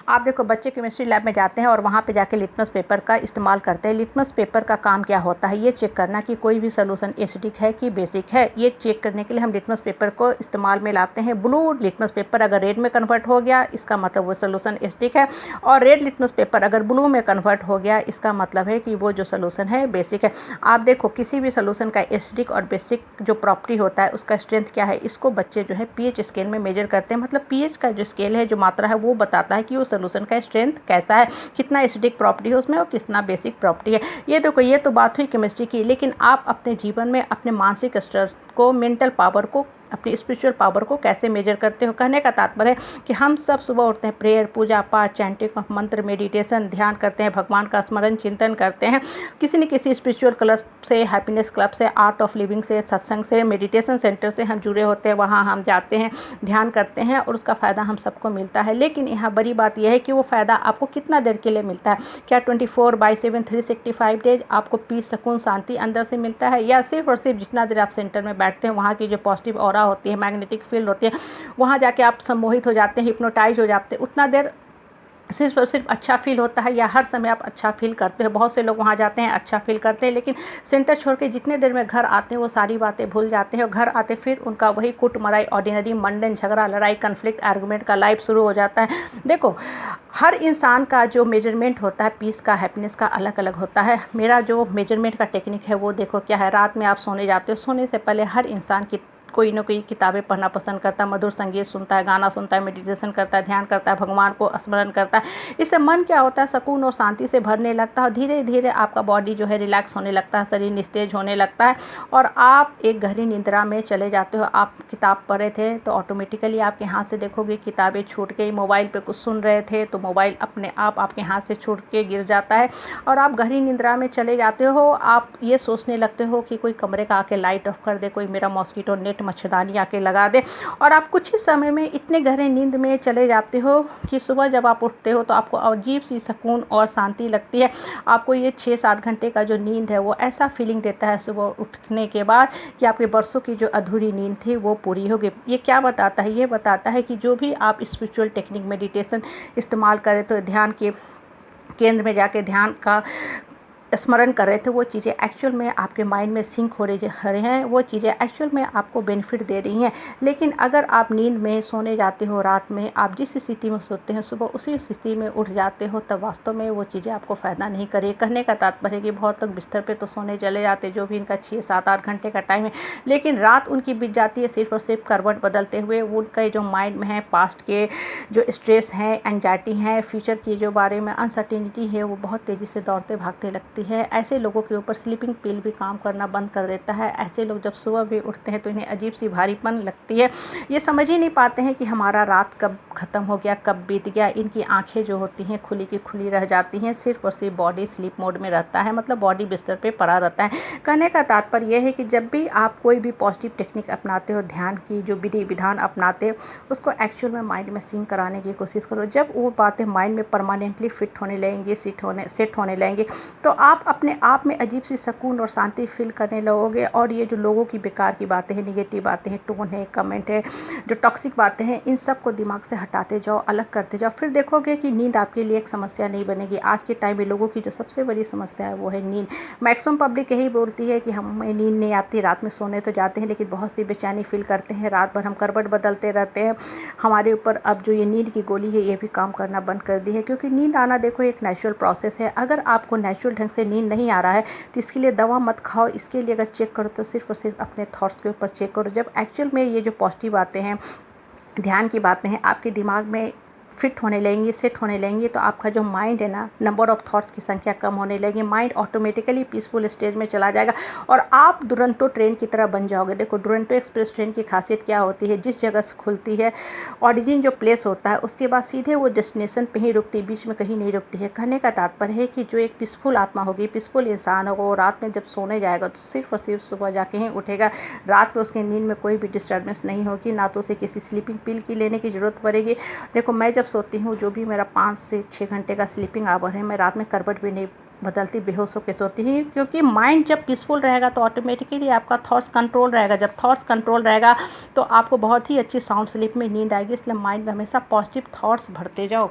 आप देखो बच्चे केमिस्ट्री लैब में जाते हैं और वहाँ पे जाके लिटमस पेपर का इस्तेमाल करते हैं। लिटमस पेपर का काम क्या होता है, ये चेक करना कि कोई भी सोल्यूशन एसिडिक है कि बेसिक है। ये चेक करने के लिए हम लिटमस पेपर को इस्तेमाल में लाते हैं। ब्लू लिटमस पेपर अगर रेड में कन्वर्ट हो गया इसका मतलब वो सोल्यूशन एसिडिक है, और रेड लिटमस पेपर अगर ब्लू में कन्वर्ट हो गया इसका मतलब है कि वो जो सोल्यूशन है बेसिक है। आप देखो किसी भी सोल्यूशन का एसिडिक और बेसिक जो प्रॉपर्टी होता है उसका स्ट्रेंथ क्या है, इसको बच्चे जो है पीएच स्केल में मेजर करते हैं। मतलब पीएच का जो स्केल है, जो मात्रा है, वो बताता है कि वो सोल्यूशन का स्ट्रेंथ कैसा है, कितना एसिडिक प्रॉपर्टी है उसमें और कितना बेसिक प्रॉपर्टी है। ये देखो ये तो बात हुई केमिस्ट्री की, लेकिन आप अपने जीवन में अपने मानसिक स्तर को, मेंटल पावर को, अपनी स्पिरिचुअल पावर को कैसे मेजर करते हो। कहने का तात्पर्य है कि हम सब सुबह उठते हैं, प्रेयर, पूजा पाठ, चैंटिंग ऑफ मंत्र, मेडिटेशन, ध्यान करते हैं, भगवान का स्मरण चिंतन करते हैं, किसी न किसी स्पिरिचुअल क्लब से, हैप्पीनेस क्लब से, आर्ट ऑफ लिविंग से, सत्संग से, मेडिटेशन सेंटर से हम जुड़े होते हैं, वहाँ हम जाते हैं, ध्यान करते हैं और उसका फ़ायदा हम सबको मिलता है। लेकिन यहाँ बड़ी बात यह है कि वो फ़ायदा आपको कितना देर के लिए मिलता है। क्या 24/7 365 डेज आपको पीस, सुकून, शांति अंदर से मिलता है, या सिर्फ और सिर्फ जितना देर आप सेंटर में बैठते हैं, वहाँ की जो पॉजिटिव ऑरा होती है, मैग्नेटिक फील्ड होती है, वहाँ जाके आप सम्मोहित हो जाते हैं, हिप्नोटाइज हो जाते हैं, उतना देर सिर्फ और सिर्फ अच्छा फील होता है, या हर समय आप अच्छा फील करते हो। बहुत से लोग वहाँ जाते हैं, अच्छा फील करते हैं, लेकिन सेंटर छोड़ के जितने देर में घर आते हैं वो सारी बातें भूल जाते हैं, और घर आते फिर उनका वही कुटमराई, ऑर्डिनरी, मंडन, झगड़ा, लड़ाई, कन्फ्लिक्ट, आर्गुमेंट का लाइफ शुरू हो जाता है। देखो हर इंसान का जो मेजरमेंट होता है पीस का, हैप्पीनेस का, अलग अलग होता है। मेरा जो मेजरमेंट का टेक्निक है वो देखो क्या है। रात में आप सोने जाते हो, सोने से पहले हर इंसान की कोई ना कोई किताबें पढ़ना पसंद करता है, मधुर संगीत सुनता है, गाना सुनता है, मेडिटेशन करता है, ध्यान करता है, भगवान को स्मरण करता है। इससे मन क्या होता है, सुकून और शांति से भरने लगता है, और धीरे धीरे आपका बॉडी जो है रिलैक्स होने लगता है, शरीर निस्तेज होने लगता है, और आप एक गहरी निद्रा में चले जाते हो। आप किताब पढ़ रहे थे तो ऑटोमेटिकली आपके हाथ से देखोगे किताबें छूट गई, मोबाइल पे कुछ सुन रहे थे तो मोबाइल अपने आप आपके हाथ से छूट के गिर जाता है, और आप गहरी निद्रा में चले जाते हो। आप ये सोचने लगते हो कि कोई कमरे का आके लाइट ऑफ कर दे, कोई मेरा मॉस्किटो नेट, मच्छरदानी आके लगा दे, और आप कुछ ही समय में इतने गहरे नींद में चले जाते हो कि सुबह जब आप उठते हो तो आपको अजीब सी सुकून और शांति लगती है। आपको ये 6-7 घंटे का जो नींद है वो ऐसा फीलिंग देता है सुबह उठने के बाद कि आपके बरसों की जो अधूरी नींद थी वो पूरी हो गई। ये क्या बताता है, ये बताता है कि जो भी आप स्पिरिचुअल टेक्निक, मेडिटेशन इस्तेमाल करें, तो ध्यान के केंद्र में जाके ध्यान का स्मरण कर रहे थे, वो चीज़ें एक्चुअल में आपके माइंड में सिंक हो रही हैं, वो चीज़ें एक्चुअल में आपको बेनिफिट दे रही हैं। लेकिन अगर आप नींद में सोने जाते हो, रात में आप जिस स्थिति में सोते हैं सुबह उसी स्थिति में उठ जाते हो, तब वास्तव में वो चीज़ें आपको फ़ायदा नहीं करेगी। कहने का तात्पर्य है कि बहुत लोग बिस्तर पे तो सोने चले जाते, जो भी इनका 6-7-8 घंटे का टाइम है, लेकिन रात उनकी बीत जाती है सिर्फ और सिर्फ करवट बदलते हुए। उनका जो माइंड में है, पास्ट के जो स्ट्रेस हैं, एंजाइटी हैं, फ्यूचर की जो बारे में अनसर्टेनिटी है, वो बहुत तेज़ी से दौड़ते भागते लगती है। ऐसे लोगों के ऊपर स्लीपिंग पिल भी काम करना बंद कर देता है। ऐसे लोग जब सुबह भी उठते हैं तो इन्हें अजीब सी भारीपन लगती है। ये समझ ही नहीं पाते हैं कि हमारा रात कब ख़त्म हो गया, कब बीत गया। इनकी आंखें जो होती हैं खुली की खुली रह जाती हैं, सिर्फ और सिर्फ बॉडी स्लीप मोड में रहता है, मतलब बॉडी बिस्तर पे पड़ा रहता है। कहने का तात्पर्य यह है कि जब भी आप कोई भी पॉजिटिव टेक्निक अपनाते हो, ध्यान की जो विधि विधान अपनाते हो, उसको एक्चुअल में माइंड में सिंक कराने की कोशिश करो। जब वो बातें माइंड में परमानेंटली फिट होने लगेंगी, सेट होने लगेंगी, तो आप अपने आप में अजीब सी सुकून और शांति फील करने लगोगे। और ये जो लोगों की बेकार की बातें हैं, निगेटिव बातें हैं, टोन है, कमेंट है, जो टॉक्सिक बातें हैं, इन सब को दिमाग से हटाते जाओ, अलग करते जाओ। फिर देखोगे कि नींद आपके लिए एक समस्या नहीं बनेगी। आज के टाइम में लोगों की जो सबसे बड़ी समस्या है वो है नींद। मैक्सिमम पब्लिक यही बोलती है कि हमें नींद नहीं आती, रात में सोने तो जाते हैं लेकिन बहुत सी बेचैनी फील करते हैं, रात भर हम करवट बदलते रहते हैं। हमारे ऊपर अब जो ये नींद की गोली है ये भी काम करना बंद कर दी है, क्योंकि नींद आना देखो एक नेचुरल प्रोसेस है। अगर आपको नेचुरल ढंग से नींद नहीं आ रहा है तो इसके लिए दवा मत खाओ। इसके लिए अगर चेक करो तो सिर्फ और सिर्फ अपने थॉट्स के ऊपर चेक करो। जब एक्चुअल में ये जो पॉजिटिव बातें हैं, ध्यान की बातें हैं, आपके दिमाग में फिट होने लगेंगी, सेट होने लगेंगी, तो आपका जो माइंड है ना, नंबर ऑफ थॉट्स की संख्या कम होने लगेगी। माइंड ऑटोमेटिकली पीसफुल स्टेज में चला जाएगा और आप दुरंतो ट्रेन की तरह बन जाओगे। देखो दुरंतो एक्सप्रेस ट्रेन की खासियत क्या होती है, जिस जगह से खुलती है, ओरिजिन जो प्लेस होता है, उसके बाद सीधे वो डेस्टिनेशन पे ही रुकती है, बीच में कहीं नहीं रुकती है। कहने का तात्पर्य है कि जो एक पीसफुल आत्मा होगी, पीसफुल इंसान होगा, वो रात में जब सोने जाएगा तो सिर्फ और सिर्फ सुबह जाके ही उठेगा। रात में उसकी नींद में कोई भी डिस्टर्बेंस नहीं होगी, ना तो उसे किसी स्लीपिंग पिल की लेने की ज़रूरत पड़ेगी। देखो मैं जब सोती हूँ, जो भी मेरा 5 से 6 घंटे का स्लीपिंग आवर है, मैं रात में करवट भी नहीं बदलती, बेहोश होकर सोती हूँ। क्योंकि माइंड जब पीसफुल रहेगा तो ऑटोमेटिकली आपका थॉट्स कंट्रोल रहेगा। जब थॉट्स कंट्रोल रहेगा तो आपको बहुत ही अच्छी साउंड स्लीप में नींद आएगी। इसलिए माइंड में हमेशा पॉजिटिव थॉट्स भरते जाओ।